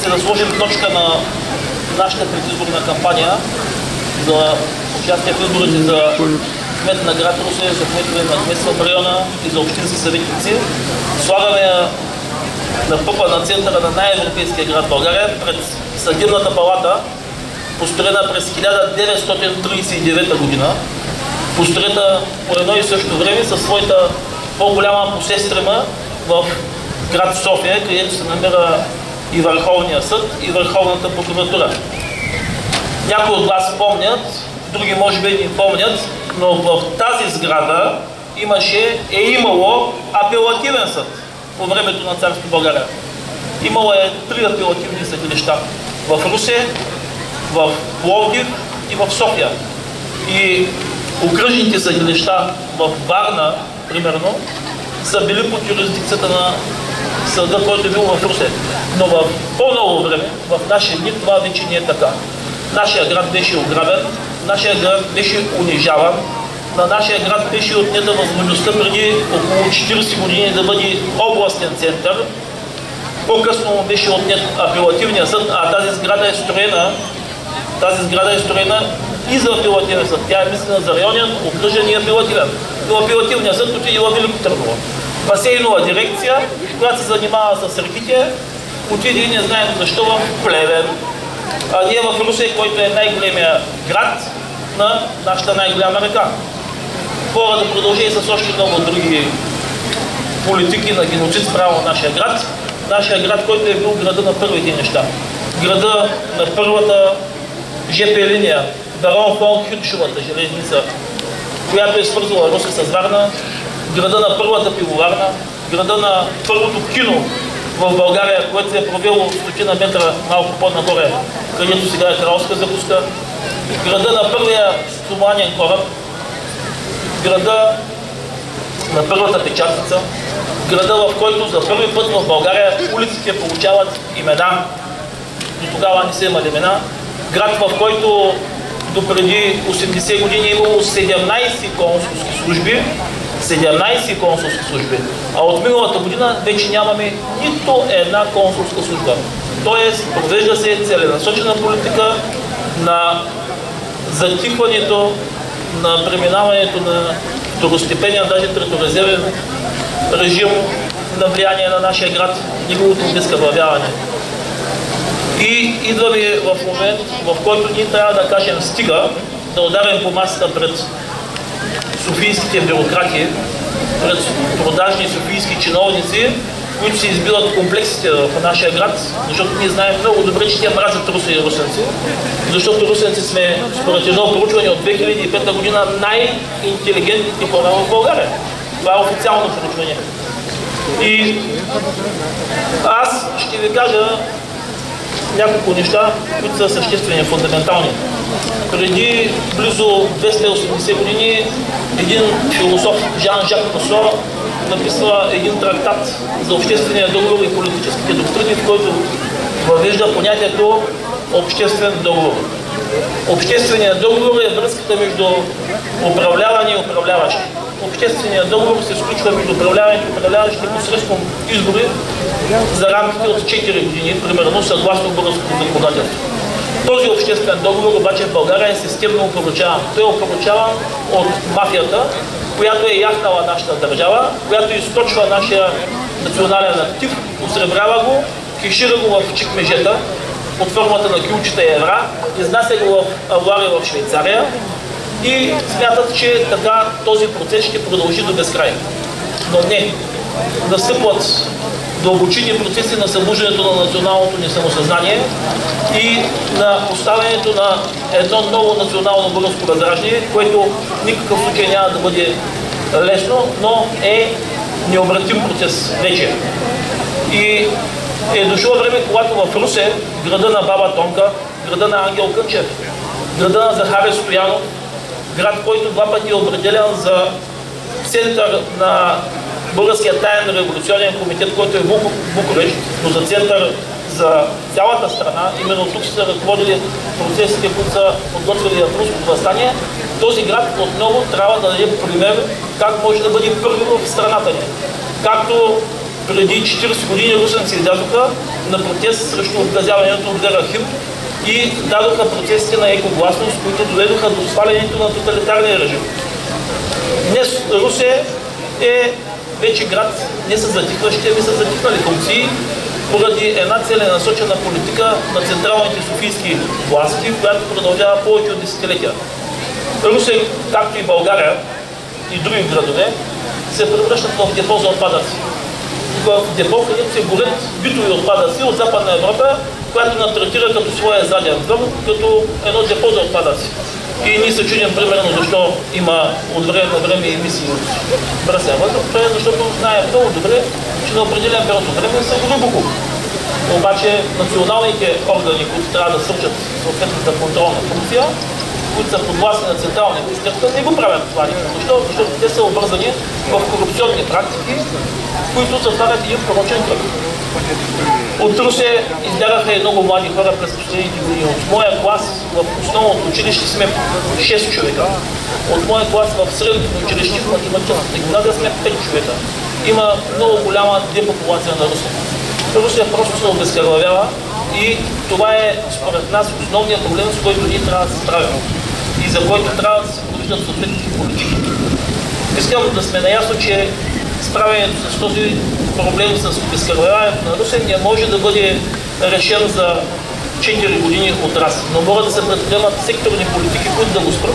се да сложим точка на нашата предизборна кампания за участие в изборите за кмет на град Русе, за кметове на кметства в района и за общински съветници. Слагаме на пъпа на центъра на най-европейския град България пред Съдебната палата, построена през 1939 година, построена по едно и също време със своята по-голяма посестрема в град София, където се намира и Върховния съд, и Върховната прокуратура. Някои от вас помнят, други може би не помнят, но в тази сграда имало апелативен съд по времето на царство България. Имало е 3 апелативни съдилища в Русе, в Пловдив и в София. И окръжните съдилища в Варна, примерно, са били под юрисдикцията на съда, който е бил в Русе. Но в по-ново време, в нашия дни, това вече не е така. Нашия град беше ограбен, нашия град беше унижаван, на нашия град беше отнета възможността преди около 40 години да бъде областен център. По-късно беше отнет апелативния съд, а тази сграда е строена и за апелативен съд. Тя е мислена за районен, окръжен и апелативен. Но апелативният съд отиде в Велико Търново. Басейнова дирекция, която се занимава с реките, отиде и не знаем защо в Плевен. А ние в Русе, който е най-големия град на нашата най-голяма река. Хора да продължи и с още много други политики на геноцид спрямо нашия град. Нашия град, който е бил града на първите неща. Града на първата ЖП линия, Барон фон Хютшовата железница, която е свързвала Русе с Варна, града на първата пивоварна, града на първото кино в България, което се е провело 100 метра малко по-нагоре, където сега е кралска закуска, града на първия стоманен кораб, града на първата печатница, града, в който за първи път в България улиците получават имена. До тогава не са имали имена. Град, в който допреди 80 години е имало 17 консулски служби, 17 консулски служби, а от миналата година вече нямаме нито една консулска служба. Тоест, провежда се целенасочена политика на затихването, на преминаването на второстепенен, даже треторезервен режим на влияние на нашия град, неговото обезкървавяване. И идваме в момент, в който ние трябва да кажем стига, да ударим по масата пред софийските бюрократи, пред продажни софийски чиновници, които се избиват комплексите в нашия град, защото ние знаем много добре, че те мразят руси и русенци, защото русенци сме, според едно проучване от 2005 година, най-интелигентните хора в България. Това е официално проучване. И аз ще ви кажа няколко неща, които са съществени, фундаментални. Преди близо 280 години един философ, Жан-Жак Русо, написва един трактат за обществения договор и политическите доктрини, в който въвежда понятието обществен договор. Общественият договор е връзката между управлявани и управляващи. Общественият договор се сключва между управляваните и управляващите посредством избори за рамките от 4 години, примерно съгласно българското законодателство. Този обществен договор обаче в България е системно опорочаван. Той е опорочаван от мафията, която е яхнала нашата държава, която източва нашия национален актив, осребрява го, хешира го в чекмежета под формата на кюлчета и евра, изнася го в авуари в Швейцария и смятат, че така този процес ще продължи до безкрай. Но не. Настъпват дълбочини процеси на събуждането на националното ни самосъзнание и на поставянето на едно ново национално българско възраждане, което в никакъв случай няма да бъде лесно, но е необратим процес вече. И е дошло време, когато в Русе, града на Баба Тонка, града на Ангел Кънчев, града на Захари Стоянов, град, който 2 пъти е определен за център на Българския таен революционен комитет, който е в Букурещ, но за център за цялата страна, именно тук са ръководили процесите, които са подготвили руското въстание, този град отново трябва да даде пример как може да бъде първи в страната ни. Както преди 40 години русенци излязоха на протест срещу обгазяването от Вера Хим и дадоха процесите на екогласност, които доведоха до свалянето на тоталитарния режим. Днес Русе е вече град не с затихващи, ами с затихнали функции, поради една целенасочена политика на централните софийски власти, която продължава повече от десетилетия. Русе, както и България и други градове, се превръщат в депо за отпадъци. В депо, където се горят битови отпадъци от Западна Европа, която нас третира като своя заден двор, като едно депо за отпадъци. И ние се чудим примерно защо има от време на време емисии от мръсен въздух, защото знаем много добре, че на определен период от време са глубоко. Обаче националните органи, които трябва да свършат съответната контролна функция, които са подвластни на централни министерства, не го правят това. Защото те са обвързани в корупционни практики, които затварят един порочен кръг. От Русе излягаха и много млади хора през последните години. От моя клас в основното училище сме 6 човека. От моя клас в средното училище в математическата гимназия сме 5 човека. Има много голяма депопулация на Русе. Русе просто се обезкървавява и това е според нас основният проблем, с който ние трябва да се справим и за който трябва да се провеждат съответните политики. Искам да сме наясно, че справянето с този проблем с обезкървяването на Русе не може да бъде решен за 4 години от раз, но могат да се предприемат секторни политики, които да го спрат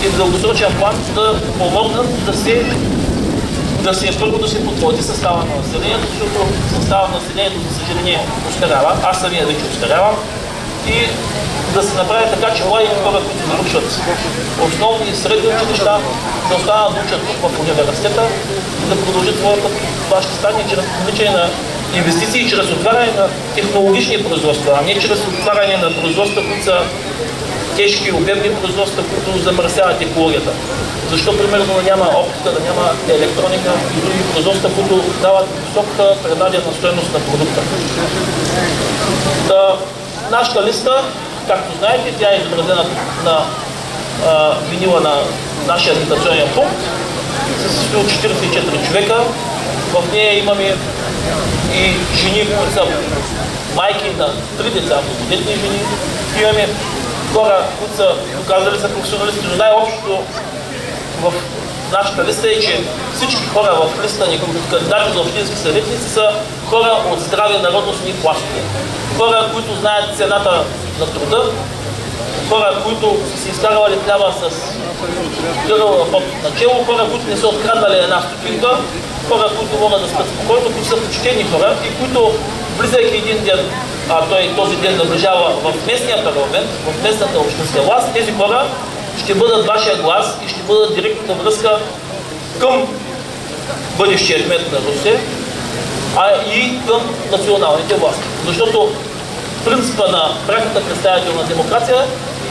и в дългосрочен план да помогнат да се подходи състава на населението, защото състава на населението, за съжаление, устарява. Аз самия вече устарявам. И да се направи така, че младите хора, които завършват основни и средни училища, да останат да учат в университета и да продължат своята възпитание чрез привличане на инвестиции, чрез отваряне на технологични производства, а не чрез отваряне на производства, които са тежки, обемни производства, които замърсяват екологията. Защо, примерно, няма оптика, да няма електроника и други производства, които дават висока предадена стойност на продукта. Нашата листа, както знаете, тя е изобразена на винила на нашия агитационен пункт, се състои от 44 човека. В нея имаме и жени, които са майки на 3 деца, многодетни жени. Имаме хора, които са доказали са професионалисти, но най-общото в нашата листа е, че всички хора в листа ни, кандидати за общински съветници, са хора от здрави народностни плащания. Хора, които знаят цената на труда, хора, които са се изкарвали хляба с гърла под начало, хора, които не са откраднали една стотинка, хора, които могат да спят спокойно, които са почтени хора и които, влизайки един ден, а той този ден наближава в местния парламент, в местната общинска власт, тези хора ще бъдат вашия глас и ще бъдат директната връзка към бъдещия кмет на Русе, а и към националните власти. Защото принципа на пряката представителна демокрация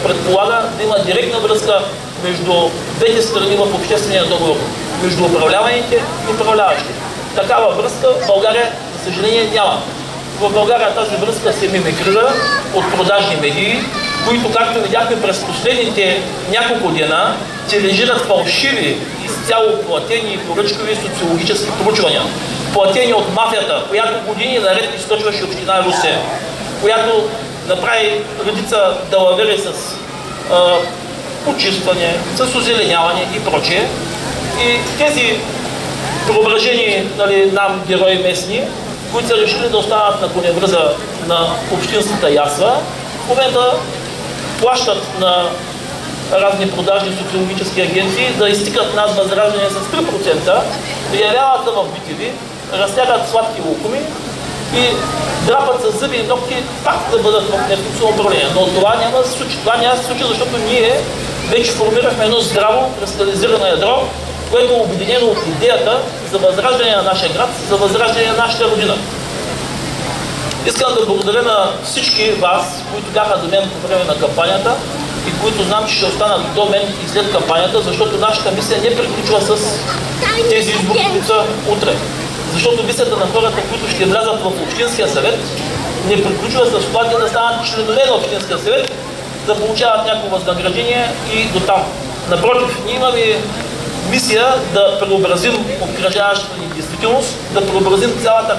предполага да има директна връзка между двете страни в обществения договор, между управляваните и управляващите. Такава връзка в България, за съжаление, няма. В България тази връзка се мимикрира от продажни медии, които, както видяхме през последните няколко дена, телевизират фалшиви, изцяло платени и поръчкови социологически проучвания, платени от мафията, която години наред източваше община Русе, която направи редица далавери с почистване, с озеленяване и прочее. И тези преображени нам герои местни, които са решили да останат на коневръза на общинската ясла, в момента плащат на разни продажни социологически агенции да изтикат нас Възраждане с 3%, явяват се в битиви, разтягат сладки лукуми и драпат с зъби и ногти пак да бъдат в местно самоуправление. Но това няма да се случи. Това няма да се случи, защото ние вече формирахме едно здраво, кристализирано ядро, което е обединено от идеята за възраждане на нашия град, за възраждане на нашата родина. Искам да благодаря на всички вас, които бяха до мен по време на кампанията и които знам, че ще останат до мен и след кампанията, защото нашата мисия не приключва с тези избори, които са утре. Защото мисията на хората, които ще влязат в Общинския съвет, не приключва с това да станат членове на Общинския съвет, да получават някакво възнаграждение и до там. Напротив, ние имаме мисия да преобразим обкръжаващата ни действителност, да преобразим цялата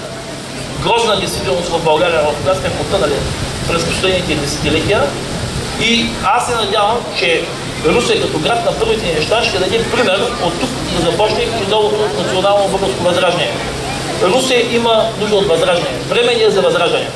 грозна действителност в България, в която сме потънали през последните десетилетия. И аз се надявам, че Русе като град на първите неща ще даде пример от тук да започне и новото национално българско възраждане. Русе има нужда от възраждане. Време е за възраждане.